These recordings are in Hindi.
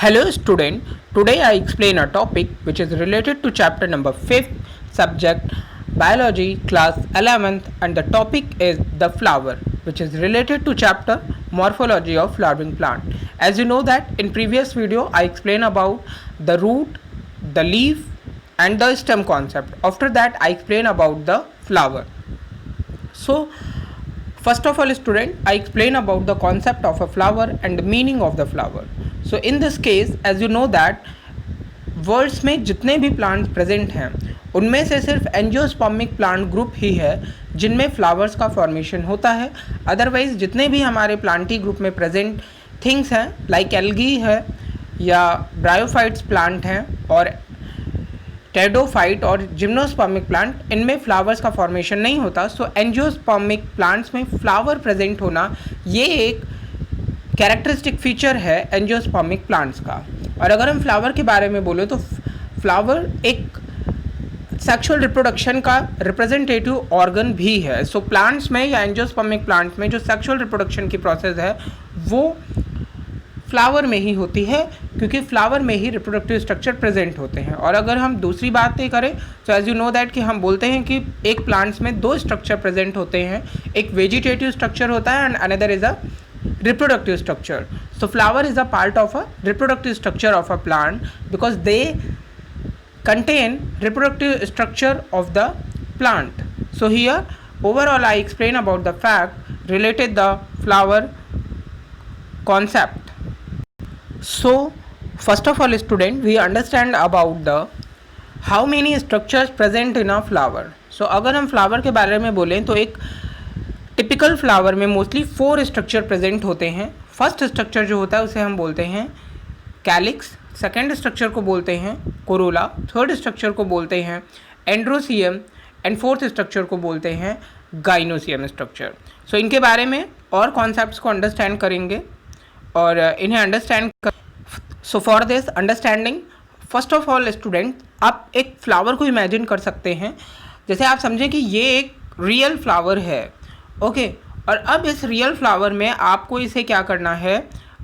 Hello student, today I explain a topic which is related to chapter number 5th subject biology class 11th and the topic is the flower which is related to chapter morphology of flowering plant. As you know that in previous video I explained about the root, the leaf and the stem concept. After that I explain about the flower. So first of all student, I explain about the concept of a flower and the meaning of the flower. So in this case as you know that worlds में जितने भी प्लांट्स प्रेजेंट हैं उनमें से सिर्फ एंजियोस्पर्मिक प्लांट ग्रुप ही है जिनमें फ्लावर्स का फॉर्मेशन होता है. अदरवाइज जितने भी हमारे प्लांटी ग्रुप में प्रेजेंट थिंग्स हैं लाइक एल्गी है या ब्रायोफाइट्स प्लांट हैं और टेडोफाइट और जिम्नोस्पर्मिक प्लांट, इनमें फ्लावर्स का फॉर्मेशन नहीं होता. सो एंजियोस्पर्मिक प्लांट्स में फ्लावर प्रेजेंट होना ये एक कैरेक्टरिस्टिक फीचर है एंजियोस्पर्मिक प्लांट्स का. और अगर हम फ्लावर के बारे में बोले तो फ्लावर एक सेक्सुअल रिप्रोडक्शन का रिप्रेजेंटेटिव ऑर्गन भी है. सो प्लांट्स में या एंजियोस्पर्मिक प्लांट्स में जो सेक्सुअल रिप्रोडक्शन की प्रोसेस है वो फ्लावर में ही होती है क्योंकि फ्लावर में ही रिप्रोडक्टिव स्ट्रक्चर प्रेजेंट होते हैं. और अगर हम दूसरी बातें करें तो एज यू नो दैट कि हम बोलते हैं कि एक प्लांट्स में दो स्ट्रक्चर प्रेजेंट होते हैं, एक वेजिटेटिव स्ट्रक्चर होता है and another is a reproductive structure. So flower is a part of a reproductive structure of a plant because they contain reproductive structure of the plant. So here overall I explain about the fact related the flower concept. So first of all student, we understand about the how many structures present in a flower. So अगर हम flower के बारे में बोलें तो एक टिपिकल फ्लावर में मोस्टली 4 स्ट्रक्चर प्रेजेंट होते हैं. फर्स्ट स्ट्रक्चर जो होता है उसे हम बोलते हैं कैलिक्स, सेकेंड स्ट्रक्चर को बोलते हैं कोरोला, थर्ड स्ट्रक्चर को बोलते हैं एंड्रोसियम एंड फोर्थ स्ट्रक्चर को बोलते हैं गाइनोसियम स्ट्रक्चर. सो इनके बारे में और कॉन्सेप्ट्स को अंडरस्टैंड करेंगे और इन्हें अंडरस्टैंड कर. So for this understanding first of all student, आप एक फ्लावर को इमेजिन कर सकते हैं जैसे आप समझें कि ये एक रियल फ्लावर है. ओके और अब इस रियल फ्लावर में आपको इसे क्या करना है,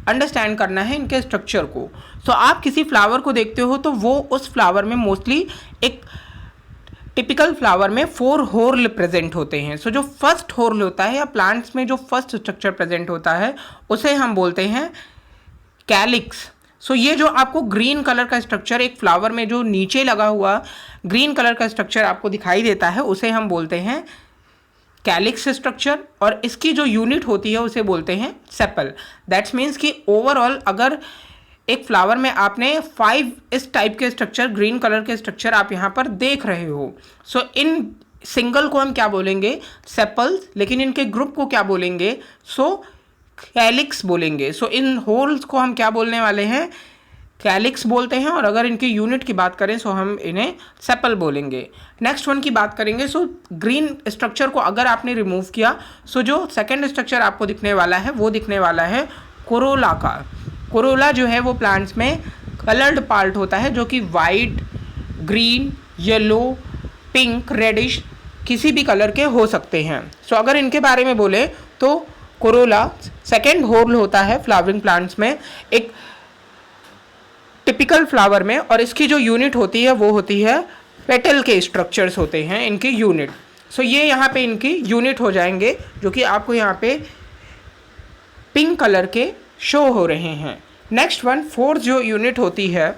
अंडरस्टैंड करना है इनके स्ट्रक्चर को. सो आप किसी फ्लावर को देखते हो तो वो उस फ्लावर में मोस्टली एक टिपिकल फ्लावर में 4 होर्ल प्रेजेंट होते हैं. सो जो फर्स्ट होर्ल होता है या प्लांट्स में जो फर्स्ट स्ट्रक्चर प्रेजेंट होता है उसे हम बोलते हैं कैलिक्स. सो ये जो आपको ग्रीन कलर का स्ट्रक्चर एक फ्लावर में जो नीचे लगा हुआ ग्रीन कलर का स्ट्रक्चर आपको दिखाई देता है उसे हम बोलते हैं कैलिक्स स्ट्रक्चर और इसकी जो यूनिट होती है उसे बोलते हैं सेपल. दैट्स मीन्स कि ओवरऑल अगर एक फ्लावर में आपने 5 इस टाइप के स्ट्रक्चर ग्रीन कलर के स्ट्रक्चर आप यहाँ पर देख रहे हो. सो इन सिंगल को हम क्या बोलेंगे, सेपल्स, लेकिन इनके ग्रुप को क्या बोलेंगे, सो कैलिक्स बोलेंगे. सो इन होल्स को हम क्या बोलने वाले हैं, कैलिक्स बोलते हैं. और अगर इनकी यूनिट की बात करें सो हम इन्हें सेपल बोलेंगे. नेक्स्ट वन की बात करेंगे. सो ग्रीन स्ट्रक्चर को अगर आपने रिमूव किया सो जो सेकंड स्ट्रक्चर आपको दिखने वाला है वो दिखने वाला है कोरोला का. कोरोला जो है वो प्लांट्स में कलर्ड पार्ट होता है जो कि white, green, yellow, pink, reddish किसी भी कलर के हो सकते हैं. सो अगर इनके बारे में बोले तो कोरोला सेकेंड होर्ल होता है फ्लावरिंग प्लांट्स में एक टिपिकल फ्लावर में और इसकी जो यूनिट होती है वो होती है पेटल के स्ट्रक्चर्स होते हैं इनकी यूनिट. सो ये यहाँ पे इनकी यूनिट हो जाएंगे जो कि आपको यहाँ पे पिंक कलर के शो हो रहे हैं. नेक्स्ट वन फोर्थ जो यूनिट होती है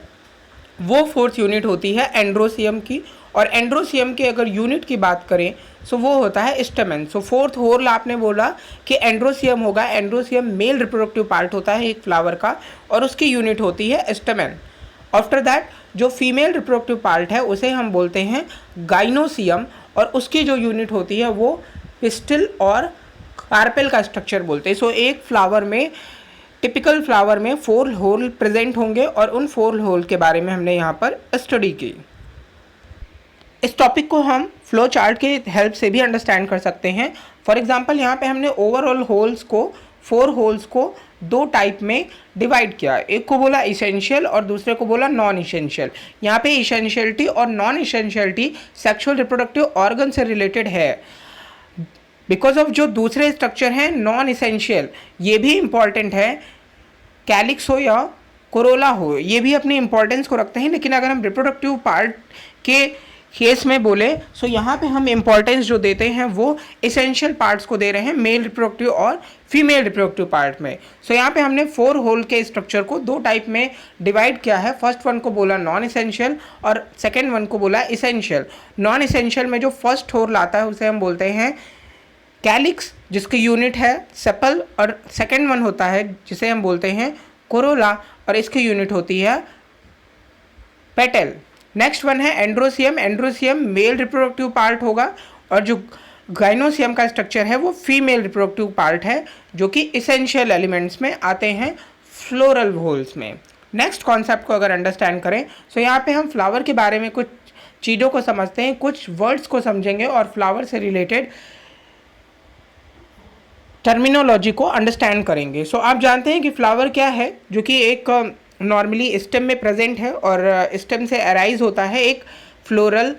वो फोर्थ यूनिट होती है एंड्रोसियम की. और एंड्रोसियम के अगर यूनिट की बात करें सो वो होता है स्टेमेन. सो फोर्थ होर्ल आपने बोला कि एंड्रोसियम होगा. एंड्रोसियम मेल रिप्रोडक्टिव पार्ट होता है एक फ्लावर का और उसकी यूनिट होती है स्टेमेन. आफ्टर दैट जो फीमेल रिप्रोडक्टिव पार्ट है उसे हम बोलते हैं गाइनोसियम और उसकी जो यूनिट होती है वो पिस्टिल और कार्पेल का स्ट्रक्चर बोलते हैं. सो एक फ्लावर में टिपिकल फ्लावर में 4 होल प्रेजेंट होंगे और उन 4 होल के बारे में हमने यहाँ पर स्टडी की. इस टॉपिक को हम फ्लो चार्ट के हेल्प से भी अंडरस्टैंड कर सकते हैं. फॉर एग्जांपल यहाँ पे हमने ओवरऑल होल्स को 4 होल्स को 2 टाइप में डिवाइड किया. एक को बोला इसेंशियल और दूसरे को बोला नॉन इसेंशियल. यहाँ पे इसेंशियलिटी और non essentiality sexual reproductive organ से रिलेटेड है बिकॉज ऑफ जो दूसरे स्ट्रक्चर हैं नॉन इसेंशियल ये भी इम्पॉर्टेंट है. कैलिक्स हो या कोरोला हो, ये भी अपनी इंपॉर्टेंस को रखते हैं। लेकिन अगर हम रिप्रोडक्टिव पार्ट के केस में बोले सो यहाँ पे हम इंपॉर्टेंस जो देते हैं वो इसेंशियल पार्ट्स को दे रहे हैं, मेल रिप्रोडक्टिव और फीमेल रिप्रोडक्टिव पार्ट में। सो यहाँ पे हमने 4 होल के स्ट्रक्चर को 2 टाइप में डिवाइड किया है। फर्स्ट वन को बोला नॉन इसेंशियल और सेकेंड वन को बोला इसेंशियल। नॉन इसेंशियल में जो फर्स्ट होल आता है उसे हम बोलते हैं कैलिक्स, जिसकी यूनिट है सेपल, और सेकेंड वन होता है जिसे हम बोलते हैं कोरोला और इसकी यूनिट होती है पेटल। नेक्स्ट वन है androecium. Androecium male reproductive part होगा और जो गाइनोसियम का स्ट्रक्चर है वो फीमेल रिप्रोडक्टिव पार्ट है, जो कि इसेंशियल एलिमेंट्स में आते हैं फ्लोरल होल्स में। नेक्स्ट कॉन्सेप्ट को अगर अंडरस्टैंड करें तो यहाँ पे हम फ्लावर के बारे में कुछ चीज़ों को समझते हैं, कुछ वर्ड्स को समझेंगे और फ्लावर से रिलेटेड टर्मिनोलॉजी को अंडरस्टैंड करेंगे। सो आप जानते हैं कि फ्लावर क्या है, जो कि एक नॉर्मली स्टेम में प्रेजेंट है और स्टेम से अराइज होता है एक फ्लोरल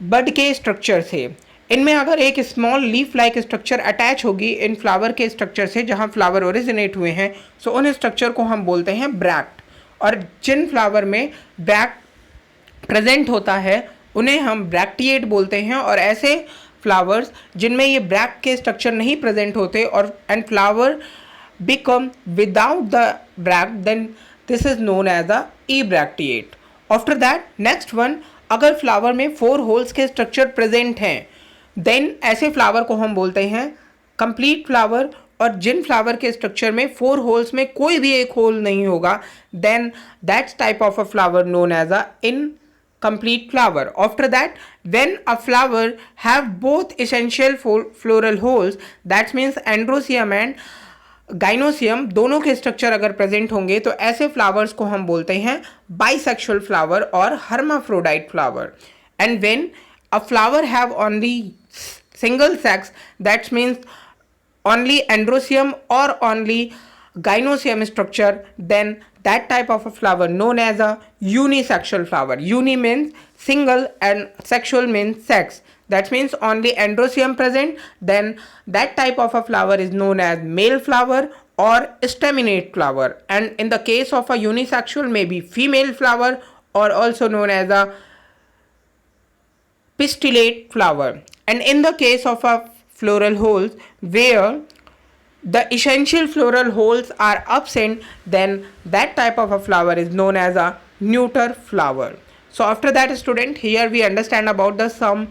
बड के स्ट्रक्चर से। इनमें अगर एक small leaf like structure attach होगी इन फ्लावर के स्ट्रक्चर से जहाँ फ्लावर ओरिजिनेट हुए हैं, सो उन स्ट्रक्चर को हम बोलते हैं ब्रैक्ट। और जिन फ्लावर में ब्रैक्ट प्रेजेंट होता है उन्हें हम ब्रैक्टिएट बोलते हैं। और ऐसे फ्लावर्स जिनमें ये ब्रैक्ट के स्ट्रक्चर नहीं प्रेजेंट होते और and flower become without the bract, then this is known as a ebracteate. After that next one, अगर फ्लावर में 4 होल्स के स्ट्रक्चर प्रेजेंट हैं देन ऐसे फ्लावर को हम बोलते हैं कंप्लीट फ्लावर। और जिन फ्लावर के स्ट्रक्चर में 4 होल्स में कोई भी एक होल नहीं होगा, then that's type of a flower known as a incomplete flower. After that, when a flower have both essential floral holes, that means androsium and gynoecium दोनों के स्ट्रक्चर अगर प्रेजेंट होंगे तो ऐसे फ्लावर्स को हम बोलते हैं बाइसेक्सुअल फ्लावर और hermaphrodite flower. And when a flower have only single sex, that means only androsium or only gynosium structure, then that type of a flower known as a unisexual flower. Uni means single and sexual means sex. That means only androsium present, then that type of a flower is known as male flower or staminate flower. And in the case of a unisexual, maybe female flower or also known as a pistillate flower. And in the case of a floral holes where the essential floral holes are absent, then that type of a flower is known as a neuter flower. So after that student, here we understand about the some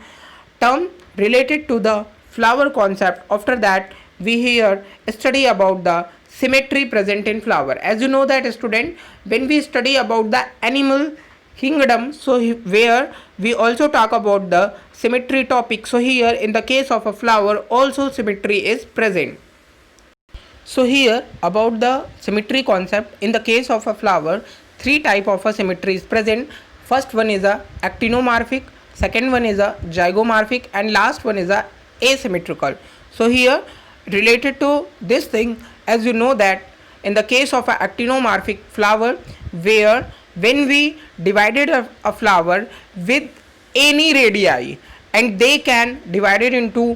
term related to the flower concept. After that we here study about the symmetry present in flower. As you know that student, when we study about the animal kingdom, so where we also talk about the symmetry topic. So here in the case of a flower also symmetry is present. So here about the symmetry concept, in the case of a flower 3 type of a symmetry is present. First one is a actinomorphic, second one is a zygomorphic and last one is a asymmetrical. So here related to this thing, as you know that in the case of a actinomorphic flower, where when we divided a flower with any radii and they can divide it into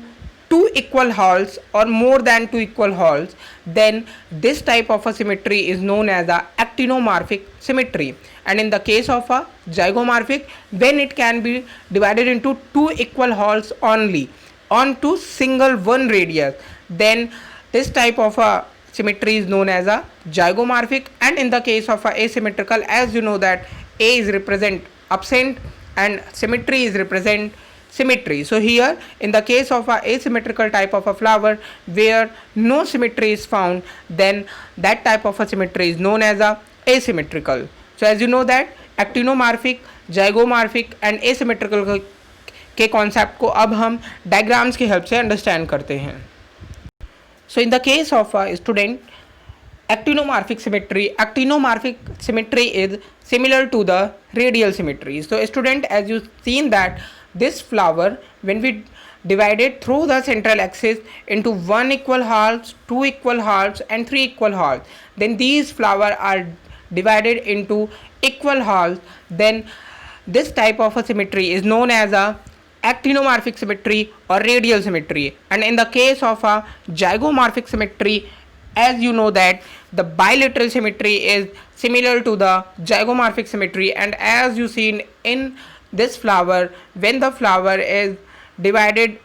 2 equal halves or more than 2 equal halves, then this type of a symmetry is known as a actinomorphic symmetry. And in the case of a zygomorphic, when it can be divided into 2 equal halves only onto single one radius, then this type of a symmetry is known as a zygomorphic. And in the case of a asymmetrical, as you know that A is represent absent and symmetry is represent symmetry. So here in the case of a asymmetrical type of a flower where no symmetry is found, then that type of a symmetry is known as a asymmetrical. So as you know that actinomorphic, zygomorphic and asymmetrical के कॉन्सेप्ट को अब हम डायग्राम्स की हेल्प से अंडरस्टैंड करते हैं. So in the case of a student, actinomorphic symmetry is similar to the radial symmetry. So student, as you seen that this flower, when we divided through the central axis into 1 equal halves, 2 equal halves and 3 equal halves, then these flowers are divided into equal halves, then this type of a symmetry is known as a actinomorphic symmetry or radial symmetry. And in the case of a zygomorphic symmetry, as you know that the bilateral symmetry is similar to the zygomorphic symmetry, and as you seen in this flower, when the flower is divided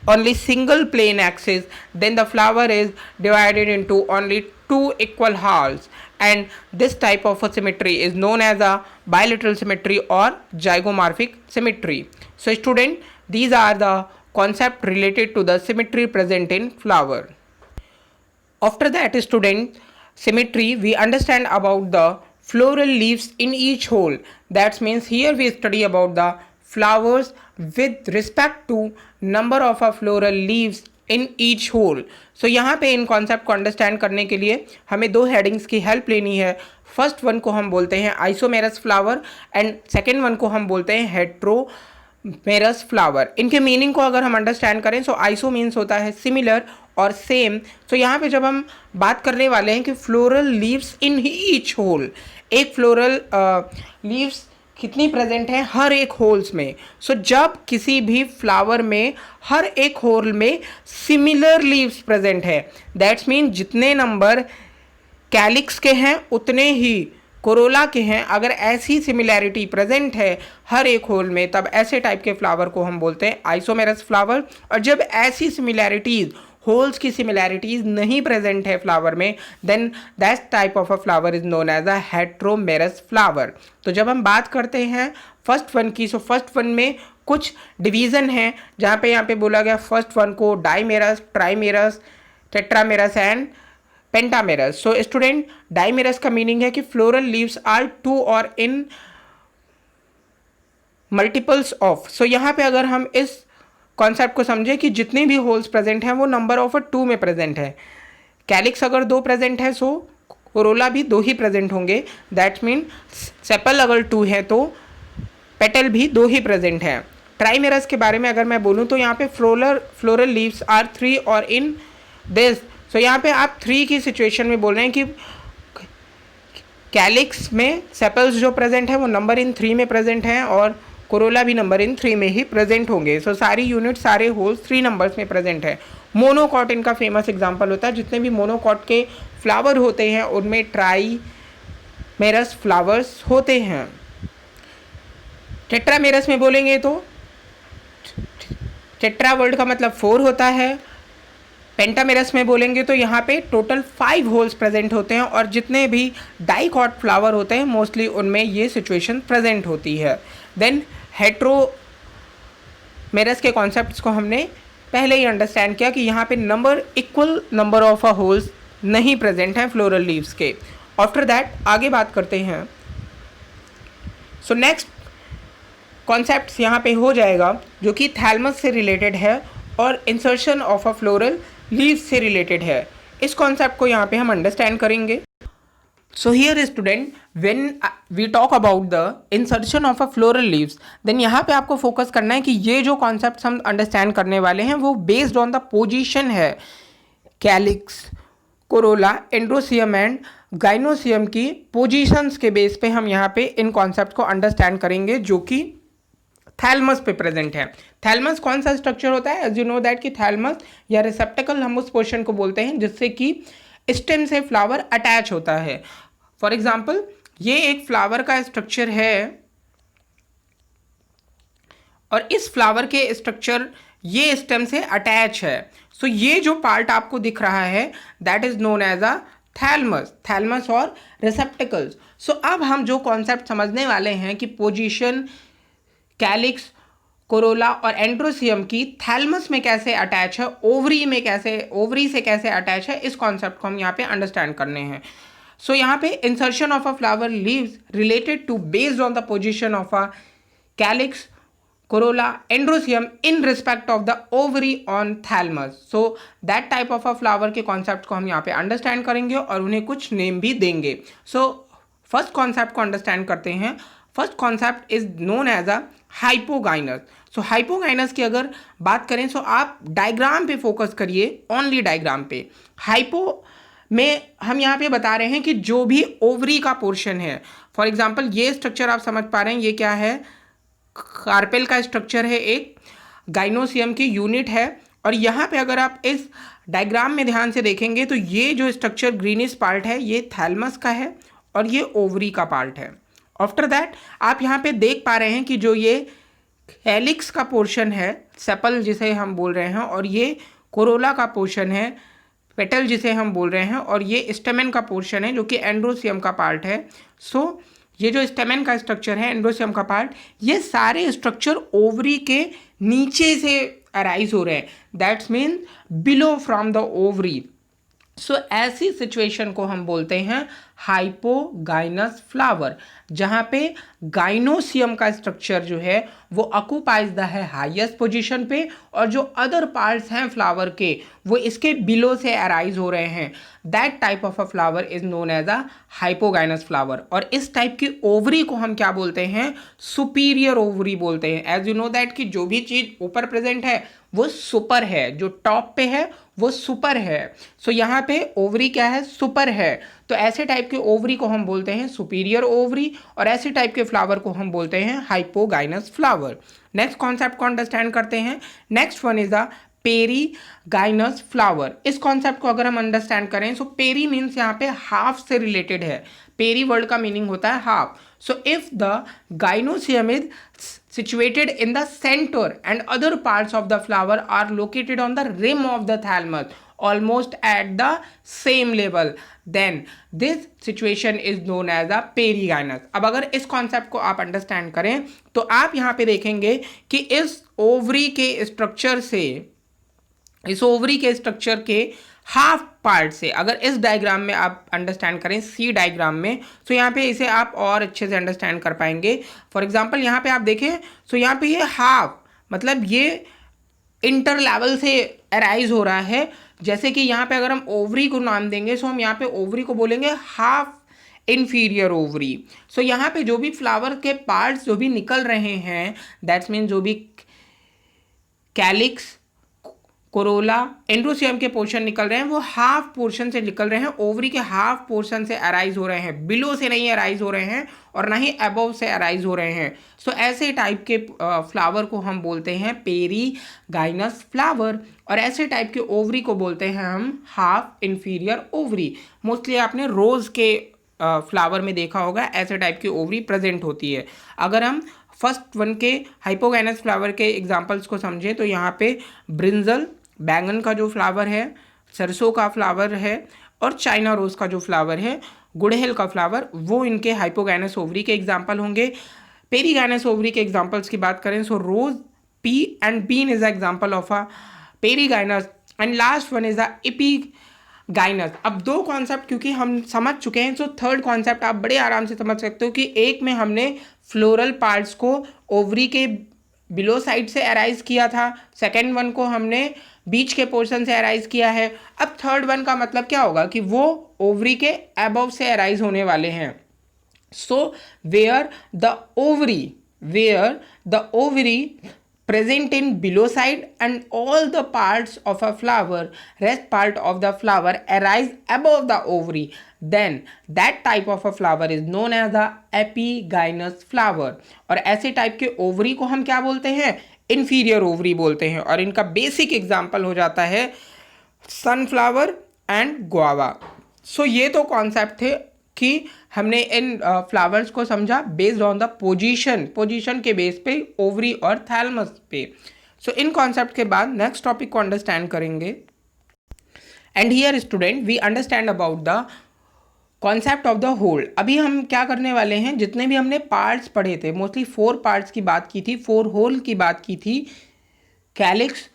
only single plane axis, then the flower is divided into only two equal halves, and this type of a symmetry is known as a bilateral symmetry or zygomorphic symmetry. So student, these are the concept related to the symmetry present in flower. After that student, symmetry, we understand about the floral leaves in each hole. That means here we study about the flowers with respect to number of a floral leaves in each whorl. So यहाँ पे इन कॉन्सेप्ट को अंडरस्टैंड करने के लिए हमें दो हेडिंग्स की हेल्प लेनी है. फर्स्ट वन को हम बोलते हैं आइसोमेरस फ्लावर एंड सेकेंड वन को हम बोलते हैं हेट्रोमेरस फ्लावर. इनके मीनिंग को अगर हम अंडरस्टैंड करें, सो आइसो मीन्स होता है सिमिलर और सेम. सो यहाँ पे जब हम बात करने वाले हैं कि floral leaves in each whorl, एक फ्लोरल लीव्स कितनी प्रेजेंट है हर एक होल्स में. सो जब किसी भी फ्लावर में हर एक होल में सिमिलर लीव्स प्रेजेंट है, दैट्स मीन जितने नंबर कैलिक्स के हैं उतने ही कोरोला के हैं. अगर ऐसी सिमिलैरिटी प्रेजेंट है हर एक होल में, तब ऐसे टाइप के फ्लावर को हम बोलते हैं आइसोमेरस फ्लावर. और जब ऐसी सिमिलैरिटीज, होल्स की सिमिलैरिटीज नहीं प्रेजेंट है फ्लावर में, then that type of a flower is known as a heteromerous flower. तो जब हम बात करते हैं फर्स्ट वन की, सो फर्स्ट वन में कुछ डिवीज़न हैं, जहाँ पे यहाँ पे बोला गया फर्स्ट वन को dimerous, trimerous, tetramerous and pentamerous. So student, dimerous का मीनिंग है कि फ्लोरल लीव्स आर टू और इन मल्टीपल्स ऑफ. सो यहाँ पे अगर हम इस कॉन्सेप्ट को समझे कि जितने भी होल्स प्रेजेंट हैं वो नंबर ऑफ 2 में प्रेजेंट है. कैलिक्स अगर 2 प्रेजेंट है, सो कोरोला भी 2 ही प्रेजेंट होंगे. दैट मीन सेपल अगर 2 है तो पेटल भी 2 ही प्रेजेंट है. ट्राइमेरस के बारे में अगर मैं बोलूँ तो यहाँ पे फ्लोरल लीव्स आर 3 और इन दिस. सो यहाँ पे आप 3 की सिचुएशन में बोल रहे हैं कि कैलिक्स में सेपल्स जो प्रेजेंट है वो नंबर इन 3 में प्रेजेंट हैं और कोरोला भी नंबर इन 3 में ही प्रेजेंट होंगे. सो सारी यूनिट, सारे होल्स 3 नंबर्स में प्रेजेंट है. मोनोकॉट इनका फेमस एग्जांपल होता है. जितने भी मोनोकॉट के फ्लावर होते हैं उनमें ट्राइमेरस फ्लावर्स होते हैं. टेट्रामेरस में बोलेंगे तो टेट्रा वर्ड का मतलब 4 होता है. पेंटामेरस में बोलेंगे तो यहाँ पे टोटल 5 होल्स प्रेजेंट होते हैं और जितने भी डाइकॉट फ्लावर होते हैं मोस्टली उनमें ये सिचुएशन प्रेजेंट होती है. देन हेट्रोमेरस के कॉन्सेप्ट्स को हमने पहले ही अंडरस्टैंड किया कि यहाँ पे इक्वल नंबर ऑफ होल्स नहीं प्रेजेंट हैं फ्लोरल लीव्स के. आफ्टर दैट आगे बात करते हैं. सो नेक्स्ट कॉन्सेप्ट्स यहाँ पे हो जाएगा जो कि थैलमस से रिलेटेड है और insertion of a floral leaves से रिलेटेड है. इस कॉन्सेप्ट को यहाँ पे हम अंडरस्टैंड करेंगे. So here student, when we talk about the insertion of a floral leaves, then यहाँ पे आपको फोकस करना है कि ये जो कॉन्सेप्ट हम अंडरस्टैंड करने वाले हैं वो बेस्ड ऑन द पोजीशन है. Calyx, corolla, androecium and gynoecium की पोजीशंस के बेस पे हम यहाँ पे इन कॉन्सेप्ट को अंडरस्टैंड करेंगे जो कि थैलमस पे प्रेजेंट है. थैलमस कौन सा स्ट्रक्चर होता है? एज यू नो दैट कि थैलमस या रिसेप्टेकल हम उस पोर्शन को बोलते हैं जिससे कि स्टेम से फ्लावर अटैच होता है. फॉर एग्जाम्पल, ये एक फ्लावर का स्ट्रक्चर है और इस फ्लावर के स्ट्रक्चर ये स्टेम से अटैच है. सो ये जो पार्ट आपको दिख रहा है that is known as a thalamus और रिसेप्टेकल्स. सो अब हम जो कॉन्सेप्ट समझने वाले हैं कि पोजीशन कैलिक्स, कोरोला और एंड्रोसियम की थैलमस में कैसे अटैच है, ओवरी से कैसे अटैच है, इस कॉन्सेप्ट को हम यहाँ पे अंडरस्टैंड करने हैं. सो यहाँ पे insertion of a flower leaves related to based on the position of a calyx, corolla, androecium in respect of the ovary on thalamus. So that type of a flower के कॉन्सेप्ट को हम यहाँ पे अंडरस्टैंड करेंगे और उन्हें कुछ नेम भी देंगे. सो फर्स्ट कॉन्सेप्ट को अंडरस्टैंड करते हैं. First concept is known as a hypogynous. So hypogynous की अगर बात करें तो आप डायग्राम पे फोकस करिए, ओनली डायग्राम पे. हाइपो में हम यहाँ पे बता रहे हैं कि जो भी ओवरी का पोर्शन है, फॉर एग्जांपल ये स्ट्रक्चर आप समझ पा रहे हैं, ये क्या है? कार्पेल का स्ट्रक्चर है, एक गाइनोसियम की यूनिट है. और यहाँ पे अगर आप इस डायग्राम में ध्यान से देखेंगे तो ये जो स्ट्रक्चर ग्रीनिश पार्ट है ये थैलमस का है और ये ओवरी का पार्ट है। आफ्टर दैट आप यहाँ पे देख पा रहे हैं कि जो ये हेलिक्स का पोर्शन है, सेपल जिसे हम बोल रहे हैं, और ये कोरोला का पोर्शन है, पेटल जिसे हम बोल रहे हैं, और ये स्टेमेन का पोर्शन है जो कि एंड्रोसियम का पार्ट है। सो ये जो स्टेमेन का स्ट्रक्चर है, एंड्रोसियम का पार्ट, ये सारे स्ट्रक्चर ओवरी के नीचे से अराइज हो रहे हैं, that's mean below from the ovary. So ऐसी सिचुएशन को हम बोलते हैं हाइपोगाइनस फ्लावर, जहाँ पे गाइनोसियम का स्ट्रक्चर जो है वो ऑक्यूपाइज द है हाईएस्ट पोजीशन पे, और जो अदर पार्ट्स हैं फ्लावर के वो इसके बिलो से अराइज हो रहे हैं। That type of a flower is known as a hypogynous flower. और इस टाइप की ओवरी को हम क्या बोलते हैं? सुपीरियर ओवरी बोलते हैं। एज यू नो दैट कि जो भी चीज ऊपर प्रेजेंट है वो सुपर है, जो टॉप पे है वो सुपर है। सो यहाँ पे ओवरी क्या है? सुपर है। तो ऐसे टाइप के ओवरी को हम बोलते हैं सुपीरियर ओवरी, और ऐसे टाइप के फ्लावर को हम बोलते हैं हाइपोगाइनस फ्लावर। नेक्स्ट कॉन्सेप्ट को अंडरस्टैंड करते हैं। Next one is the perigynous flower. इस कॉन्सेप्ट को अगर हम अंडरस्टैंड करें, सो पेरी मीन्स यहाँ पे हाफ से रिलेटेड है। पेरी वर्ड का मीनिंग होता है half. So if the gynoecium is situated in the center and other parts of the flower are located on the rim of the thalamus almost at the same level, then this situation is known as a perigynous। अब अगर इस कॉन्सेप्ट को आप अंडरस्टैंड करें तो आप यहाँ पे देखेंगे कि इस ओवरी के स्ट्रक्चर से, इस ओवरी के स्ट्रक्चर के हाफ पार्ट से, अगर इस डायग्राम में आप अंडरस्टैंड करें, सी डायग्राम में, तो यहाँ पे इसे आप और अच्छे से अंडरस्टैंड कर पाएंगे। फॉर एग्जांपल यहाँ पे आप देखें, सो यहाँ पे ये हाफ, मतलब ये इंटर लेवल से अराइज हो रहा है। जैसे कि यहाँ पे अगर हम ओवरी को नाम देंगे, सो हम यहाँ पे ओवरी को बोलेंगे हाफ इन्फीरियर ओवरी। सो यहाँ पे जो भी फ्लावर के पार्ट्स जो भी निकल रहे हैं, दैट्स मीन जो भी कैलिक्स, कोरोला, एंड्रोसियम के पोर्शन निकल रहे हैं वो हाफ पोर्शन से निकल रहे हैं, ओवरी के हाफ पोर्शन से अराइज हो रहे हैं, बिलो से नहीं अराइज हो रहे हैं और ना ही अबव से अराइज हो रहे हैं। सो ऐसे टाइप के फ्लावर को हम बोलते हैं पेरीगाइनस फ्लावर, और ऐसे टाइप के ओवरी को बोलते हैं हम हाफ इन्फीरियर ओवरी। मोस्टली आपने रोज के फ्लावर में देखा होगा ऐसे टाइप की ओवरी प्रेजेंट होती है। अगर हम फर्स्ट वन के हाइपोगाइनस फ्लावर के एग्जांपल्स को समझें तो यहाँ पे ब्रिंजल, बैंगन का जो फ्लावर है, सरसों का फ्लावर है, और चाइना रोज का जो फ्लावर है, गुड़हल का फ्लावर, वो इनके हाइपोगाइनस ओवरी के एग्जांपल होंगे। पेरीगाइनस ओवरी के एग्जांपल्स की बात करें, so rose, pea and bean is a example of a perigynous, and last one is a epigynous. अब दो कॉन्सेप्ट क्योंकि हम समझ चुके हैं, सो थर्ड कॉन्सेप्ट आप बड़े आराम से समझ सकते हो कि एक में हमने फ्लोरल पार्ट्स को ओवरी के बिलो साइड से अराइज किया था, सेकेंड वन को हमने बीच के पोर्शन से अराइज किया है। अब थर्ड वन का मतलब क्या होगा कि वो ओवरी के अबव से अराइज होने वाले हैं। So where the ovary present in below side and all the parts of a flower, rest part of the flower arise above the ovary, then that type of a flower is known as the epigynous flower। और ऐसे टाइप के ओवरी को हम क्या बोलते हैं? इन्फीरियर ओवरी बोलते हैं, और इनका बेसिक एग्जाम्पल हो जाता है सनफ्लावर एंड गुआवा। सो ये तो कॉन्सेप्ट थे कि हमने इन फ्लावर्स को समझा बेस्ड ऑन द पोजीशन के बेस पे ओवरी और थैलमस पे। सो इन कॉन्सेप्ट के बाद नेक्स्ट टॉपिक को अंडरस्टैंड करेंगे। And here student we understand about the concept of the whorl. अभी हम क्या करने वाले हैं, जितने भी हमने पार्ट्स पढ़े थे, मोस्टली 4 पार्ट्स की बात की थी, 4 होल की बात की थी, calyx,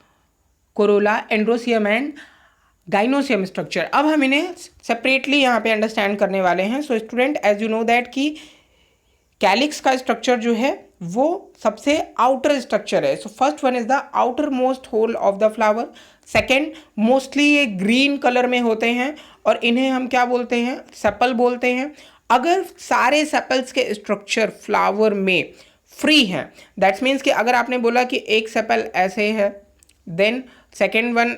corolla, androecium and gynoecium structure. अब हम इन्हें सेपरेटली यहाँ पे अंडरस्टैंड करने वाले हैं। So student as you know that कि कैलिक्स का स्ट्रक्चर जो है वो सबसे आउटर स्ट्रक्चर है। So first one is the outermost whorl of the flower. Second, mostly ये ग्रीन कलर में होते हैं और इन्हें हम क्या बोलते हैं? सेपल बोलते हैं। अगर सारे सेपल्स के स्ट्रक्चर फ्लावर में फ्री हैं, दैट्स मीन्स कि अगर आपने बोला कि एक सेपल ऐसे है, देन सेकेंड वन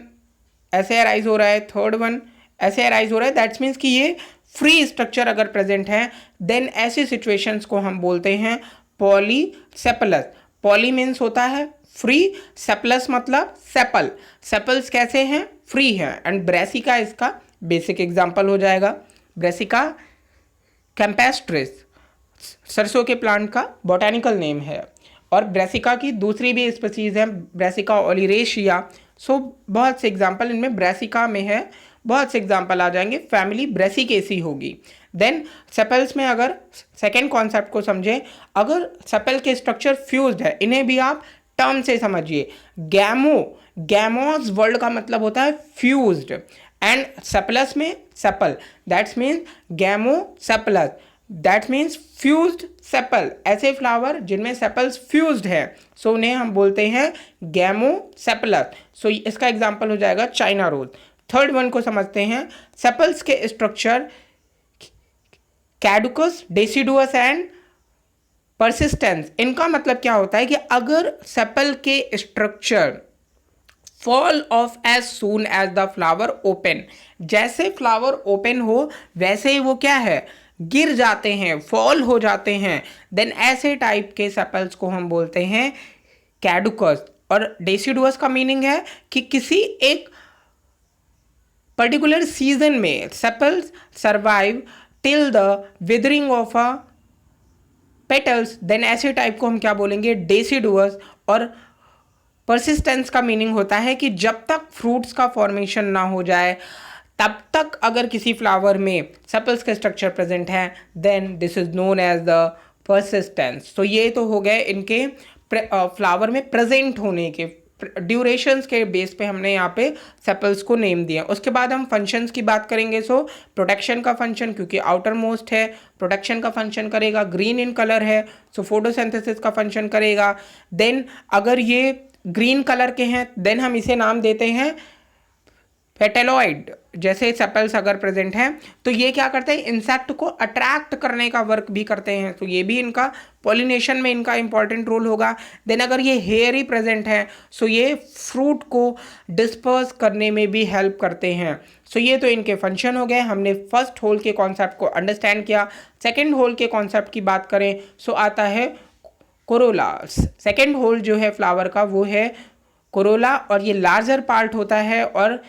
ऐसे अराइज हो रहा है, थर्ड वन ऐसे अराइज हो रहा है, दैट्स मीन्स कि ये फ्री स्ट्रक्चर अगर प्रेजेंट है, देन ऐसी सिचुएशंस को हम बोलते हैं पॉलीसेपलस। पॉली मीन्स होता है फ्री, सेपलस मतलब सेपल। सेपल्स कैसे हैं? फ्री है। एंड ब्रेसिका इसका बेसिक एग्जाम्पल हो जाएगा। ब्रेसिका कैम्पेस्ट्रिस सरसों के प्लांट का बॉटेनिकल नेम है। और ब्रेसिका की दूसरी भी स्पीसीज है, ब्रेसिका ओलिरेशिया। सो बहुत से एग्जाम्पल इनमें ब्रेसिका में है, बहुत से एग्जाम्पल आ जाएंगे। फैमिली ब्रेसिकेसी होगी। देन सेपल्स में अगर सेकेंड कॉन्सेप्ट को समझें, अगर सेपल के स्ट्रक्चर फ्यूज्ड है, इन्हें भी आप टर्म से समझिए। गैमोज वर्ड का मतलब होता है फ्यूज्ड, एंड सेपलस में sepal, that's means gamosepalous, that means fused sepal. ऐसे फ्लावर जिनमें सेपल्स फ्यूज्ड है, सो उन्हें हम बोलते हैं गैमोसेपलस। सो इसका एग्जाम्पल हो जाएगा चाइना रोज। थर्ड वन को समझते हैं। सेपल्स के structure caducous, deciduous and persistence. इनका मतलब क्या होता है कि अगर सेपल के structure fall off as soon as the flower open, जैसे फ्लावर ओपन हो वैसे ही वो क्या है, गिर जाते हैं, फॉल हो जाते हैं, देन ऐसे टाइप के सेपल्स को हम बोलते हैं कैडुकस। और डेसिडुअस का मीनिंग है कि किसी एक पर्टिकुलर सीजन में sepals survive till the withering of a petals, then ऐसे टाइप को हम क्या बोलेंगे, डेसिडुअस। और परसिस्टेंस का मीनिंग होता है कि जब तक फ्रूट्स का फॉर्मेशन ना हो जाए तब तक अगर किसी फ्लावर में सेपल्स के स्ट्रक्चर प्रेजेंट है, then this is known as the persistence. तो ये तो हो गए इनके फ्लावर में प्रेजेंट होने के ड्यूरेशंस के बेस पे हमने यहाँ पे सेपल्स को नेम दिया। उसके बाद हम फंक्शंस की बात करेंगे। सो प्रोटेक्शन का फंक्शन, क्योंकि आउटर मोस्ट है, प्रोटेक्शन का फंक्शन करेगा। ग्रीन इन कलर है, सो फोटोसिंथेसिस का फंक्शन करेगा। देन अगर ये ग्रीन कलर के हैं, देन हम इसे नाम देते हैं पेटेलॉइड। जैसे सेपल्स अगर प्रेजेंट हैं तो ये क्या करते हैं, इंसेक्ट को अट्रैक्ट करने का वर्क भी करते हैं, तो ये भी इनका पॉलिनेशन में इनका इंपॉर्टेंट रोल होगा। देन अगर ये हेयर प्रेजेंट है, सो ये फ्रूट को डिस्पर्स करने में भी हेल्प करते हैं। सो ये तो इनके फंक्शन हो गए। हमने फर्स्ट होल के कॉन्सेप्ट को अंडरस्टैंड किया। सेकेंड होल के कॉन्सेप्ट की बात करें, सो आता है कोरोला। सेकेंड होल जो है फ्लावर का वो है कोरोला, और ये लार्जर पार्ट होता है और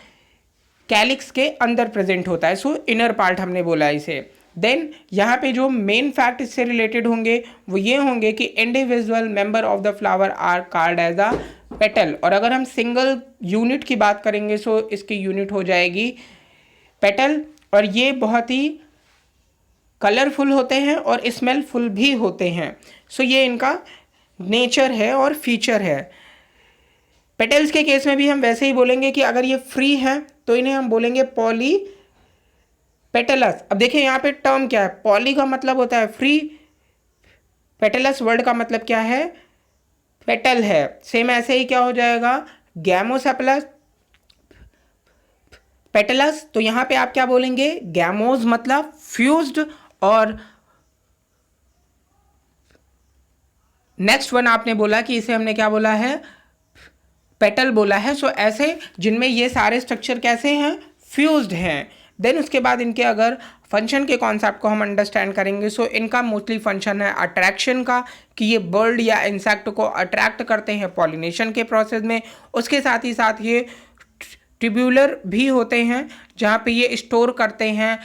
कैलिक्स के अंदर प्रेजेंट होता है। सो इनर पार्ट हमने बोला इसे। देन यहाँ पे जो मेन फैक्ट इससे रिलेटेड होंगे वो ये होंगे कि individual member of the flower are called as a petal. और अगर हम सिंगल यूनिट की बात करेंगे, सो इसकी यूनिट हो जाएगी पेटल। और ये बहुत ही कलरफुल होते हैं और स्मेलफुल भी होते हैं। सो ये इनका नेचर है और फीचर है। पेटल्स के केस में भी हम वैसे ही बोलेंगे कि अगर ये फ्री है तो इन्हें हम बोलेंगे पॉली पेटलस। अब देखिए यहाँ पे टर्म क्या है, पॉली का मतलब होता है फ्री, पेटलस वर्ड का मतलब क्या है, पेटल है। सेम ऐसे ही क्या हो जाएगा, गैमोसेपलस पेटलस। तो यहाँ पे आप क्या बोलेंगे, गैमोज मतलब फ्यूज्ड, और नेक्स्ट वन आपने बोला कि इसे हमने क्या बोला है, पेटल बोला है। सो ऐसे जिनमें ये सारे स्ट्रक्चर कैसे हैं, फ्यूज्ड हैं। देन उसके बाद इनके अगर फंक्शन के कॉन्सेप्ट को हम अंडरस्टैंड करेंगे, सो इनका मोस्टली फंक्शन है अट्रैक्शन का, कि ये बर्ड या इंसेक्ट को अट्रैक्ट करते हैं पॉलिनेशन के प्रोसेस में। उसके साथ ही साथ ये ट्यूब्यूलर भी होते हैं, जहाँ पे ये स्टोर करते हैं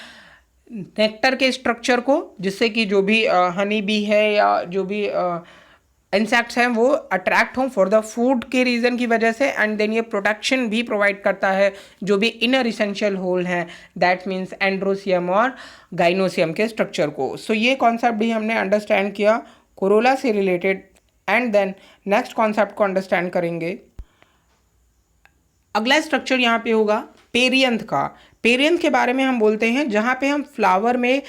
नेक्टर के स्ट्रक्चर को, जिससे कि जो भी हनी बी है या जो भी इंसेक्ट्स हैं वो अट्रैक्ट हों फॉर द फूड के रीज़न की वजह से। एंड देन ये प्रोटेक्शन भी प्रोवाइड करता है जो भी इनर इसेंशियल होल हैं, दैट मीन्स एंड्रोसियम और गाइनोसियम के स्ट्रक्चर को। सो ये कॉन्सेप्ट भी हमने अंडरस्टैंड किया कोरोला से related. And then next concept को अंडरस्टैंड करेंगे। अगला स्ट्रक्चर यहाँ पे होगा पेरियंथ का। पेरियंथ के बारे में हम बोलते हैं जहाँ पे हम फ्लावर में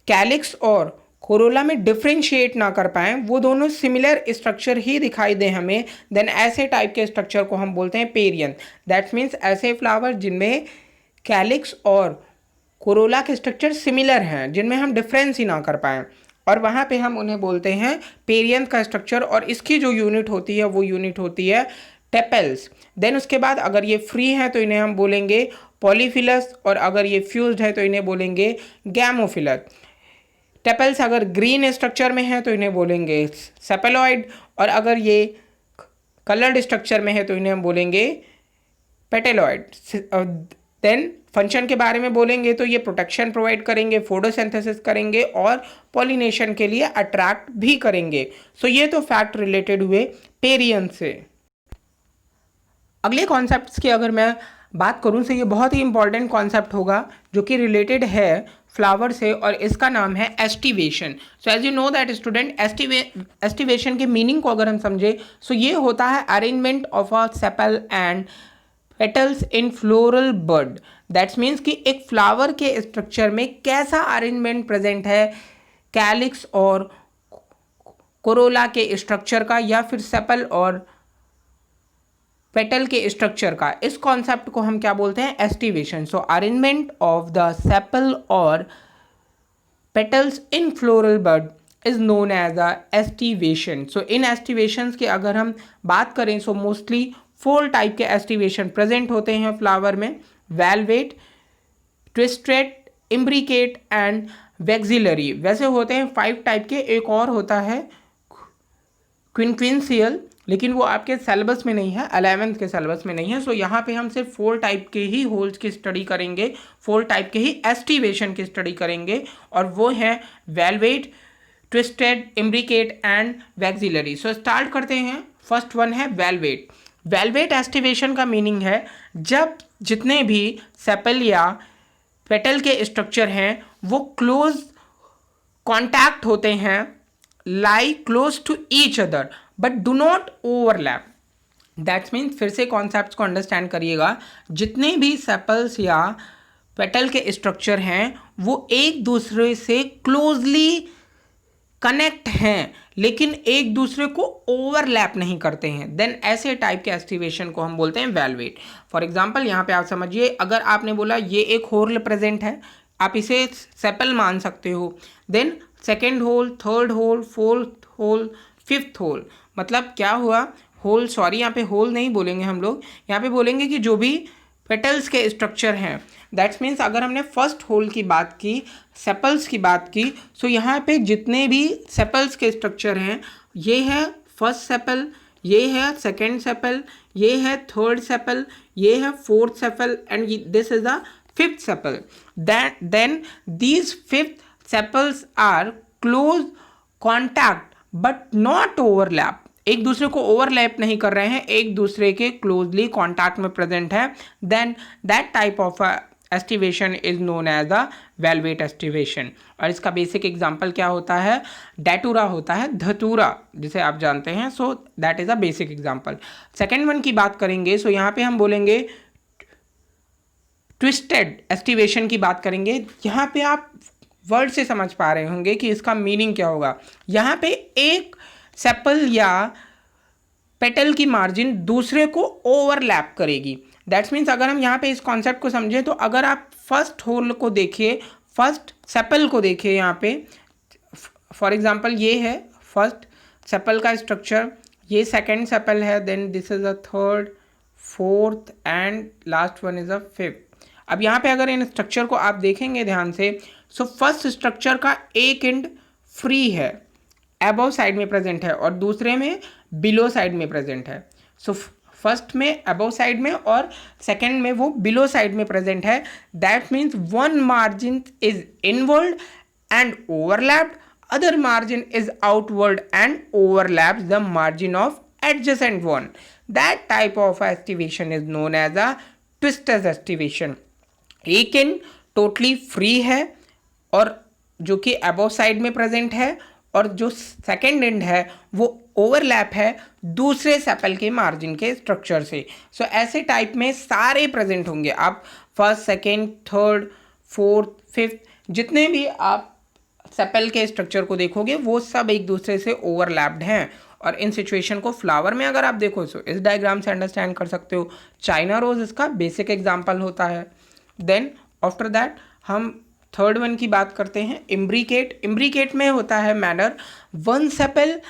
कैलिक्स और कोरोला में डिफ्रेंशिएट ना कर पाएँ, वो दोनों सिमिलर स्ट्रक्चर ही दिखाई दे हमें, देन ऐसे टाइप के स्ट्रक्चर को हम बोलते हैं पेरियंथ। दैट मीन्स ऐसे फ्लावर जिनमें कैलिक्स और कोरोला के स्ट्रक्चर सिमिलर हैं, जिनमें हम डिफरेंस ही ना कर पाएँ, और वहाँ पे हम उन्हें बोलते हैं पेरियंथ का स्ट्रक्चर। और इसकी जो यूनिट होती है वो यूनिट होती है टेपल्स। देन उसके बाद अगर ये फ्री है तो इन्हें हम बोलेंगे पॉलीफिलस, और अगर ये फ्यूज्ड है तो इन्हें बोलेंगे गैमोफिलस। टेपल्स अगर ग्रीन स्ट्रक्चर में है तो इन्हें बोलेंगे सेपेलॉइड, और अगर ये कलर्ड स्ट्रक्चर में है तो इन्हें हम बोलेंगे पेटेलॉइड। देन फंक्शन के बारे में बोलेंगे तो ये प्रोटेक्शन प्रोवाइड करेंगे, फोटोसिंथेसिस करेंगे और पॉलिनेशन के लिए अट्रैक्ट भी करेंगे। सो ये तो फैक्ट रिलेटेड हुए पेरियन से। अगले कॉन्सेप्ट्स की अगर मैं बात करूं तो ये बहुत ही इंपॉर्टेंट कॉन्सेप्ट होगा जो कि रिलेटेड है फ्लावर से, और इसका नाम है aestivation. So as you know that student, aestivation के मीनिंग को अगर हम समझे सो ये होता है arrangement of a sepal and petals in floral bud. That's means कि एक फ्लावर के स्ट्रक्चर में कैसा अरेंजमेंट प्रेजेंट है कैलिक्स और कोरोला के स्ट्रक्चर का, या फिर सेपल और पेटल के स्ट्रक्चर का। इस कॉन्सेप्ट को हम क्या बोलते हैं? Aestivation. So arrangement of the sepal और petals in floral bud is known as a aestivation. So in aestivations की अगर हम बात करें सो मोस्टली 4 टाइप के एस्टिवेशन प्रेजेंट होते हैं फ्लावर में: valvate, twisted, imbricate and vexillary. वैसे होते हैं 5 टाइप के। एक और होता है क्विंक्विंसियल, लेकिन वो आपके सिलेबस में नहीं है, 11th के सिलेबस में नहीं है। सो यहाँ पे हम सिर्फ 4 टाइप के ही होल्स की स्टडी करेंगे, 4 टाइप के ही एस्टिवेशन की स्टडी करेंगे, और वो हैं velvet, twisted, imbricate and vexillary. So start करते हैं। फर्स्ट वन है वेलवेट। वेलवेट एस्टिवेशन का मीनिंग है जब जितने भी सेपल या पेटल के स्ट्रक्चर हैं वो क्लोज कॉन्टैक्ट होते हैं, lie close to each other but do not overlap. That's means, फिर से कॉन्सेप्ट को अंडरस्टैंड करिएगा, जितने भी सेपल्स या पेटल के स्ट्रक्चर हैं वो एक दूसरे से क्लोजली कनेक्ट हैं लेकिन एक दूसरे को ओवरलैप नहीं करते हैं, देन ऐसे टाइप के एस्टिवेशन को हम बोलते हैं वेलवेट। फॉर एग्जांपल यहाँ पे आप समझिए, अगर आपने बोला ये एक होल प्रेजेंट है, आप इसे सेपल मान सकते हो, then second whorl, third whorl, fourth whorl, fifth whorl, मतलब क्या हुआ? होल, सॉरी यहाँ पे होल नहीं बोलेंगे हम लोग, यहाँ पे बोलेंगे कि जो भी पेटल्स के स्ट्रक्चर हैं। दैट्स मीन्स अगर हमने फर्स्ट होल की बात की, सेपल्स की बात की, सो यहाँ पे जितने भी सेपल्स के स्ट्रक्चर हैं, ये है फर्स्ट सेपल, ये है सेकेंड सेपल, ये है थर्ड सेपल, ये है fourth sepal and this is the fifth sepal. Then these fifth sepals are close contact but not overlap. एक दूसरे को ओवरलैप नहीं कर रहे हैं, एक दूसरे के क्लोजली कॉन्टैक्ट में प्रेजेंट है, then that type of aestivation is known as the valvate aestivation. और इसका बेसिक एग्जांपल क्या होता है? डेटूरा होता है, धतूरा जिसे आप जानते हैं। सो that is a basic example. Second one की बात करेंगे, सो यहाँ पे हम बोलेंगे ट्विस्टेड एस्टिवेशन की बात करेंगे। यहाँ पे आप वर्ड से समझ पा रहे होंगे कि इसका मीनिंग क्या होगा। यहाँ पे एक सेपल या पेटल की मार्जिन दूसरे को ओवरलैप करेगी। दैट्स मीन्स अगर हम यहाँ पे इस कॉन्सेप्ट को समझें तो अगर आप फर्स्ट होल को देखिए, फर्स्ट सेपल को देखिए, यहाँ पे फॉर एग्जांपल ये है फर्स्ट सेपल का स्ट्रक्चर, ये सेकेंड सेपल है, then this is a third, fourth and last one is a fifth. अब यहाँ पे अगर इन स्ट्रक्चर को आप देखेंगे ध्यान से, सो फर्स्ट स्ट्रक्चर का एक एंड फ्री है, अबव साइड में प्रेजेंट है, और दूसरे में बिलो साइड में प्रेजेंट है। सो फर्स्ट में अबव साइड में और सेकंड में वो बिलो साइड में प्रेजेंट है। That means one margin is inward and overlapped, other margin is outward and overlaps the margin of adjacent one. That type of aestivation is known as a twisted aestivation. एक एंड टोटली फ्री है और जो कि अबव साइड में प्रेजेंट है, और जो सेकेंड एंड है वो ओवरलैप है दूसरे सेपल के मार्जिन के स्ट्रक्चर से। सो ऐसे टाइप में सारे प्रेजेंट होंगे। आप first, second, third, fourth, fifth जितने भी आप सेपल के स्ट्रक्चर को देखोगे वो सब एक दूसरे से ओवरलैप्ड हैं। और इन सिचुएशन को फ्लावर में अगर आप देखो तो इस डायग्राम से अंडरस्टैंड कर सकते हो। चाइना रोज इसका बेसिक एग्जाम्पल होता है। देन आफ्टर दैट हम थर्ड वन की बात करते हैं, इम्ब्रिकेट। इम्ब्रिकेट में होता है मैनर वन सेपल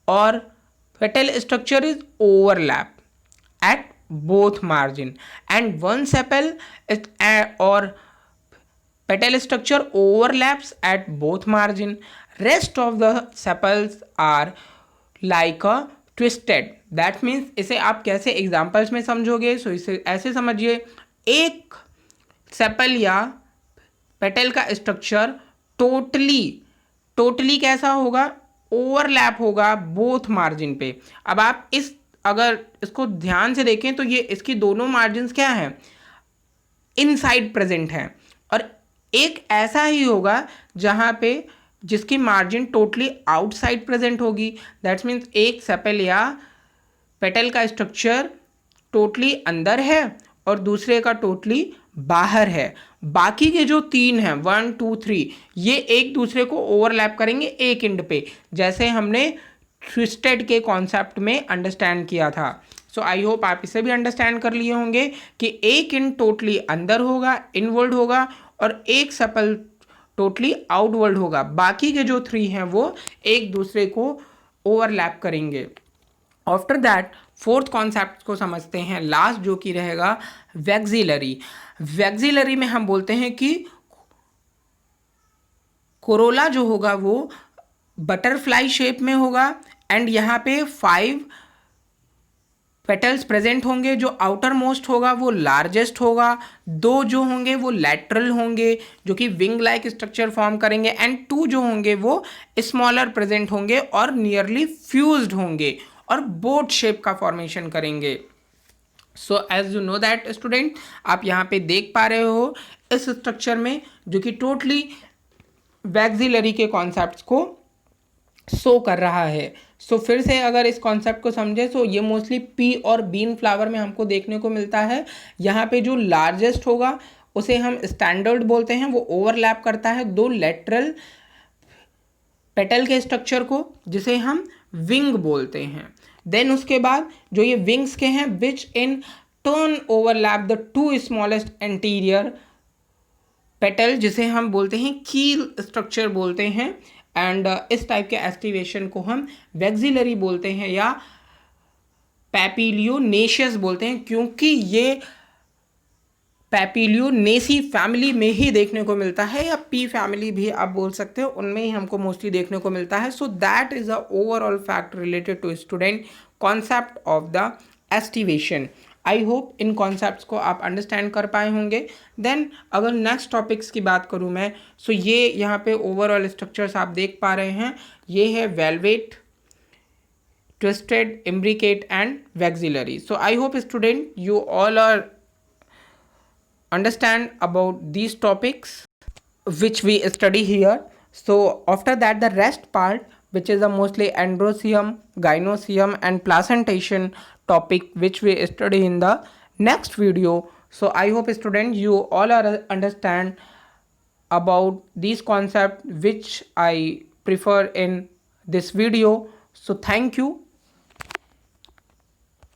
और petal structure is overlap at both margin and one sepal और petal structure overlaps at both margin. Rest of the sepals are like a twisted, that means इसे आप कैसे एग्जाम्पल्स में समझोगे? सो इसे ऐसे समझिए, एक सेपल या पेटल का स्ट्रक्चर टोटली टोटली कैसा होगा? ओवरलैप होगा बोथ मार्जिन पे। अब आप अगर इसको ध्यान से देखें तो ये इसकी दोनों मार्जिन्स क्या हैं? इनसाइड प्रेजेंट हैं। और एक ऐसा ही होगा जहां पे जिसकी मार्जिन टोटली आउटसाइड प्रेजेंट होगी। दैट्स मीन्स एक सेपल या पेटल का स्ट्रक्चर टोटली अंदर है और दूसरे का टोटली बाहर है। बाकी के जो तीन हैं 1 2 3 ये एक दूसरे को ओवरलैप करेंगे एक एंड पे, जैसे हमने ट्विस्टेड के कॉन्सेप्ट में अंडरस्टैंड किया था। सो आई होप आप इसे भी अंडरस्टैंड कर लिए होंगे कि एक एंड टोटली अंदर होगा, इनवर्ड होगा, और एक सपल टोटली आउटवर्ड होगा। बाकी के जो 3 हैं वो एक दूसरे को ओवरलैप करेंगे। आफ्टर दैट फोर्थ कॉन्सेप्ट को समझते हैं, लास्ट, जो कि रहेगा वैक्सिलरी। वैक्सिलरी में हम बोलते हैं कि कोरोला जो होगा वो बटरफ्लाई शेप में होगा एंड यहाँ पे 5 पेटल्स प्रेजेंट होंगे। जो आउटर मोस्ट होगा वो लार्जेस्ट होगा, 2 जो होंगे वो लैटरल होंगे जो कि विंग लाइक स्ट्रक्चर फॉर्म करेंगे, एंड 2 जो होंगे वो स्मॉलर प्रेजेंट होंगे और नियरली फ्यूज्ड होंगे और बोट शेप का फॉर्मेशन करेंगे। So as you know that student, आप यहाँ पे देख पा रहे हो इस स्ट्रक्चर में जो कि टोटली वैक्सिलरी के कॉन्सेप्ट्स को शो कर रहा है। सो फिर से अगर इस कॉन्सेप्ट को समझे तो ये मोस्टली पी और बीन फ्लावर में हमको देखने को मिलता है। यहाँ पे जो लार्जेस्ट होगा उसे हम स्टैंडर्ड बोलते हैं, वो ओवरलैप करता है 2 लेटरल पेटल के स्ट्रक्चर को, जिसे हम विंग बोलते हैं। देन उसके बाद जो ये विंग्स के हैं, which in turn overlap the 2 smallest anterior petal, जिसे हम बोलते हैं कील स्ट्रक्चर बोलते हैं। एंड इस टाइप के एस्टिवेशन को हम वैक्सिलरी बोलते हैं या पैपिलियोनेशियस बोलते हैं, क्योंकि ये पैपिलियोनेसी फैमिली में ही देखने को मिलता है, या पी फैमिली भी आप बोल सकते हो, उनमें ही हमको मोस्टली देखने को मिलता है। So that is a overall fact related to student concept of the aestivation. I hope इन कॉन्सेप्ट्स को आप अंडरस्टैंड कर पाए होंगे। देन अगर नेक्स्ट टॉपिक्स की बात करूँ मैं, सो ये यहाँ पे ओवरऑल स्ट्रक्चर्स आप देख पा रहे हैं, ये है velvet, twisted, imbricate and vexillary. So I hope student you all are understand about these topics which we study here. So after that the rest part, which is a mostly androecium, gynoecium and placentation topic, which we study in the next video. So I hope students you all are understand about these concepts which I prefer in this video. So thank you.